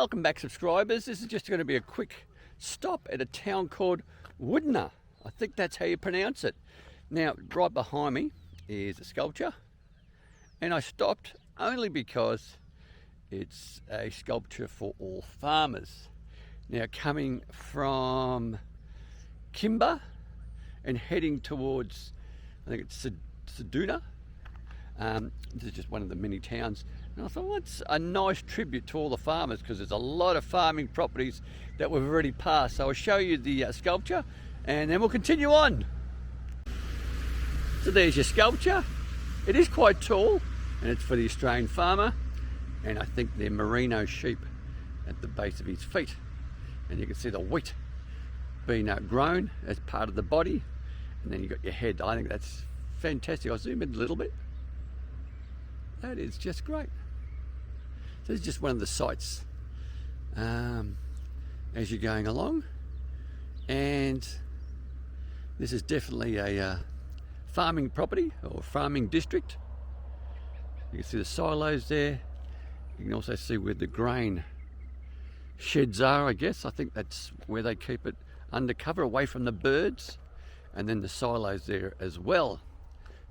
Welcome back, subscribers. This is just going to be a quick stop at a town called Woodner. I think that's how you pronounce it. Now, right behind me is a sculpture, and I stopped only because it's a sculpture for all farmers. Now, coming from Kimber and heading towards, I think it's Seduna. This is just one of the many towns. And I thought, well, it's a nice tribute to all the farmers because there's a lot of farming properties that we've already passed. So I'll show you the sculpture and then we'll continue on. So there's your sculpture. It is quite tall and it's for the Australian farmer. And I think they're merino sheep at the base of his feet. And you can see the wheat being grown as part of the body. And then you've got your head. I think that's fantastic. I'll zoom in a little bit. That is just great. So this is just one of the sites as you're going along, and this is definitely a farming property or farming district. You can see the silos there. You can also see where the grain sheds are, I guess. I think that's where they keep it undercover, away from the birds, and then the silos there as well.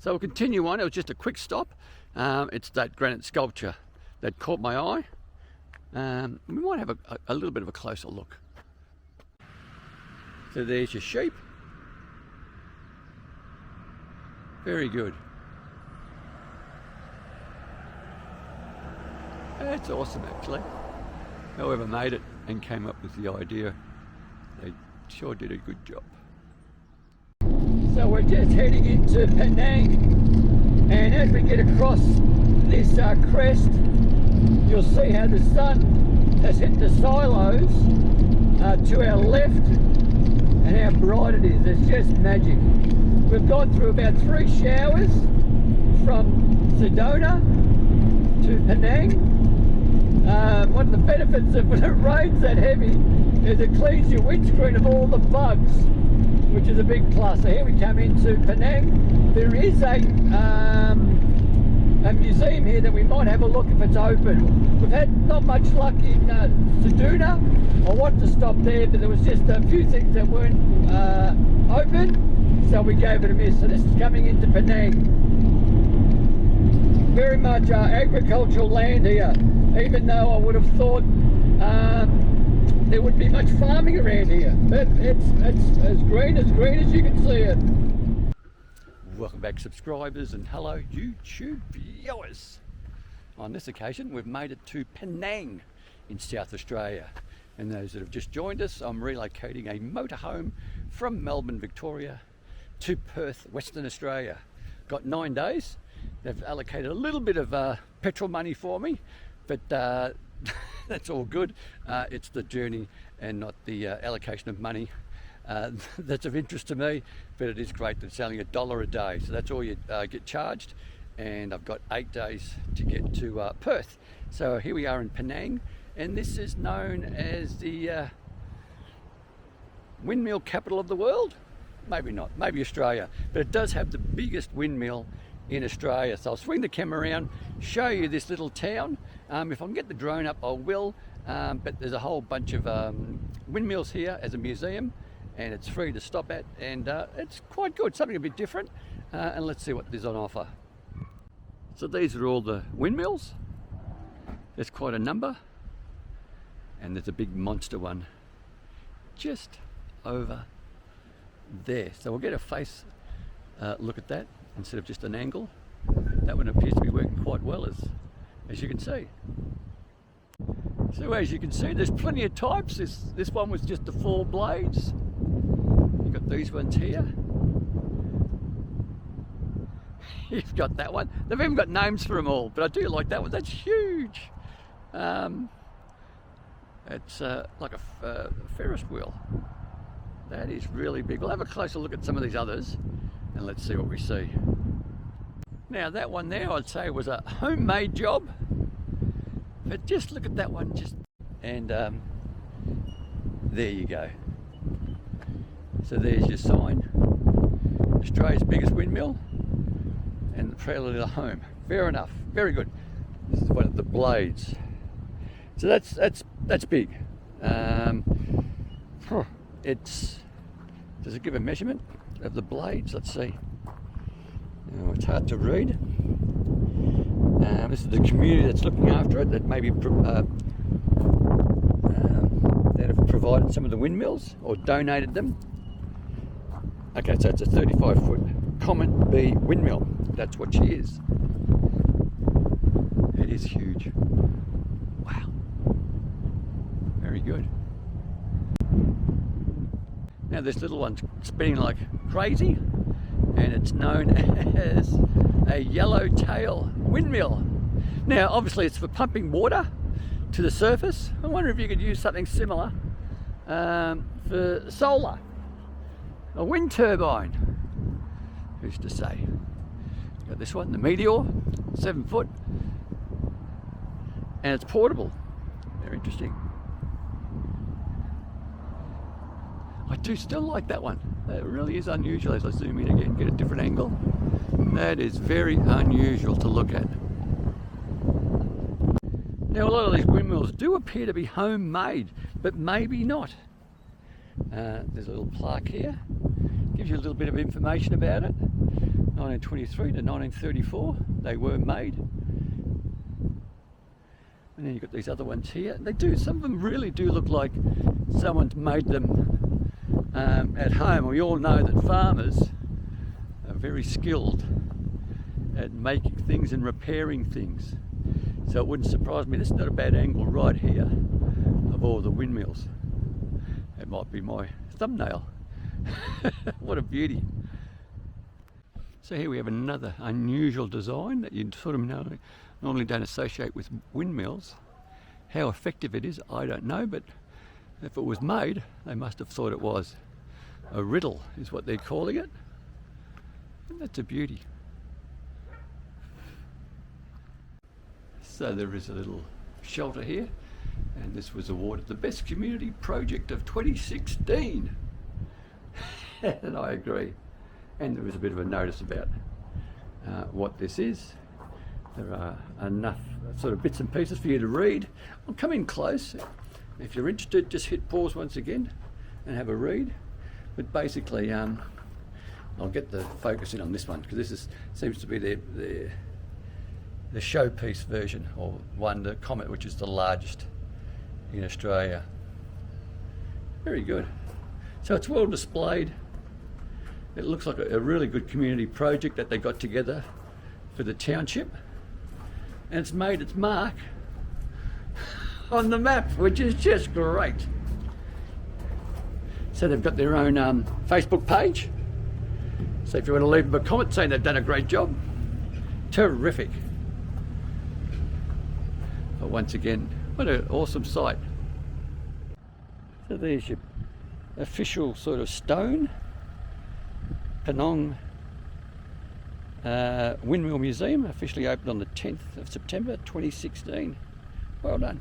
So we'll continue on. It was just a quick stop. It's that granite sculpture that caught my eye. We might have a little bit of a closer look. So there's your sheep. Very good. That's awesome, actually. Whoever made it and came up with the idea, they sure did a good job. So we're just heading into Penang, and as we get across this crest, you'll see how the sun has hit the silos to our left and how bright it is. It's just magic. We've gone through about 3 showers from Sedona to Penang. One of the benefits of when it rains that heavy is it cleans your windscreen of all the bugs, which is a big plus. So here we come into Penang. There is a museum here that we might have a look if it's open. We've had not much luck in Seduna. I wanted to stop there, but there was just a few things that weren't open, so we gave it a miss. So this is coming into Penang. Very much agricultural land here, even though I would have thought there wouldn't be much farming around here, but it's as green as you can see it. Welcome back, subscribers, and hello YouTube viewers. On this occasion we've made it to Penang in South Australia, and those that have just joined us, I'm relocating a motorhome from Melbourne, Victoria to Perth, Western Australia. Got 9 days. They've allocated a little bit of petrol money for me, but that's all good. It's the journey and not the allocation of money that's of interest to me, but it is great that it's only $1 a day, so that's all you get charged, and I've got 8 days to get to Perth. So here we are in Penang, and this is known as the windmill capital of the world. Maybe not, maybe Australia, but it does have the biggest windmill in Australia. So I'll swing the camera around, show you this little town. If I can get the drone up, I will, but there's a whole bunch of windmills here as a museum, and it's free to stop at, and it's quite good, something a bit different, and let's see what there's on offer. So these are all the windmills. There's quite a number, and there's a big monster one just over there. So we'll get a face look at that instead of just an angle. That one appears to be working quite well, as you can see. So as you can see, there's plenty of types. This one was just the 4 blades. You've got these ones here. You've got that one. They've even got names for them all, but I do like that one. That's huge. It's like a Ferris wheel. That is really big. We'll have a closer look at some of these others, and let's see what we see. Now that one there, I'd say was a homemade job, but just look at that one, and there you go. So there's your sign, Australia's biggest windmill, and the proud little home. Fair enough, very good. This is one of the blades. So that's That's big. Does it give a measurement of the blades? Let's see. Oh, it's hard to read. This is the community that's looking after it, that maybe that have provided some of the windmills or donated them. Okay, so it's a 35-foot Comet B windmill. That's what she is. It is huge. Wow. Very good. Now this little one's spinning like crazy, and it's known as a yellowtail windmill. Now obviously it's for pumping water to the surface. I wonder if you could use something similar for solar, a wind turbine. Who's to say? Got this one, the Meteor, 7 foot, and it's portable. Very interesting. I do still like that one. That really is unusual. As I zoom in again, get a different angle. That is very unusual to look at. Now a lot of these windmills do appear to be homemade, but maybe not. There's a little plaque here. Gives you a little bit of information about it. 1923 to 1934, they were made. And then you've got these other ones here. They do, some of them really do look like someone's made them at home. We all know that farmers are very skilled at making things and repairing things. So it wouldn't surprise me. This is not a bad angle right here of all the windmills. It might be my thumbnail. What a beauty. So here we have another unusual design that you sort of normally don't associate with windmills. How effective it is, I don't know, but if it was made, they must have thought it was. A riddle is what they're calling it. And that's a beauty. So there is a little shelter here, and this was awarded the best community project of 2016. And I agree. And there is a bit of a notice about what this is. There are enough sort of bits and pieces for you to read. I'll come in close. If you're interested, just hit pause once again and have a read. But basically, I'll get the focus in on this one, because this seems to be the showpiece version, or one, the Comet, which is the largest in Australia. Very good. So it's well displayed. It looks like a really good community project that they got together for the township, and it's made its mark on the map, which is just great. So they've got their own Facebook page, so if you want to leave them a comment saying they've done a great job, terrific. But once again, what an awesome site. So there's your official sort of stone, Penong Windmill Museum, officially opened on the 10th of September 2016. Well done.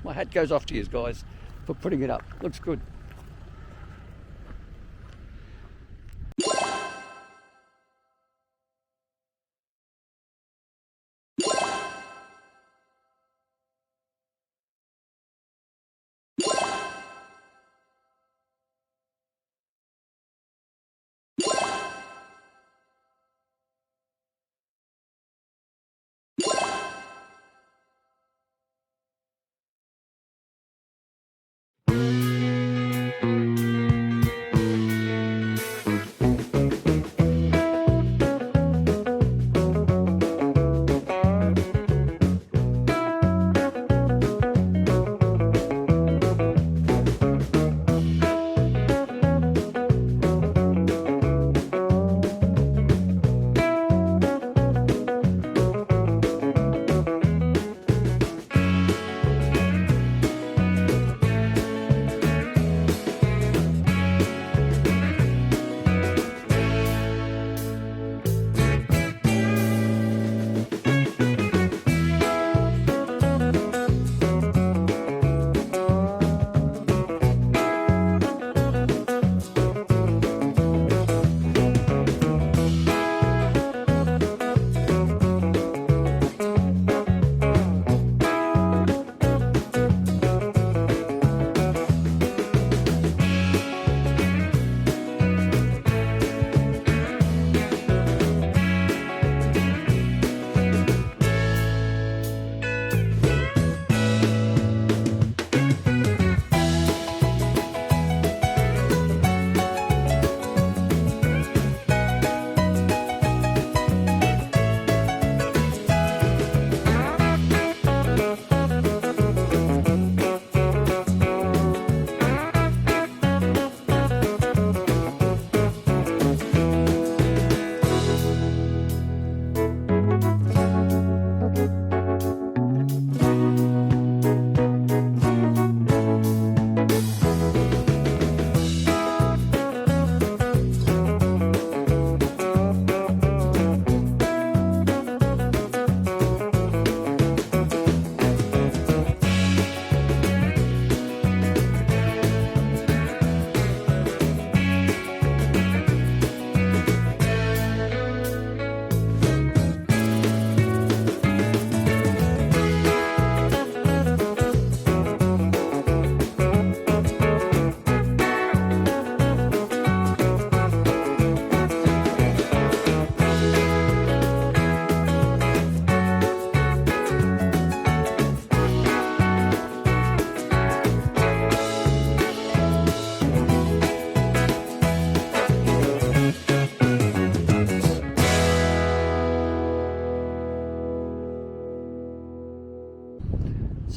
My hat goes off to you guys for putting it up. Looks good.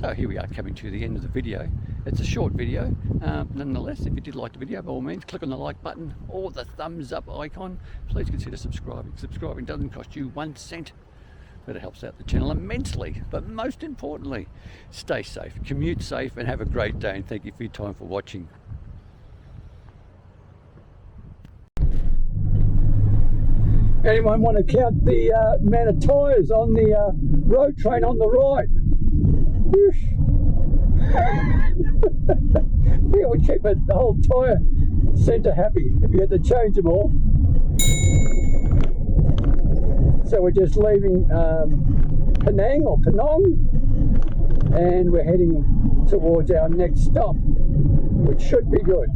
So here we are coming to the end of the video. It's a short video, nonetheless. If you did like the video, by all means, click on the like button or the thumbs up icon. Please consider subscribing. Subscribing doesn't cost you 1 cent, but it helps out the channel immensely. But most importantly, stay safe, commute safe, and have a great day. And thank you for your time for watching. Anyone want to count the amount of tyres on the road train on the right? It would keep the whole tyre centre happy if you had to change them all. So we're just leaving Penong, and we're heading towards our next stop, which should be good.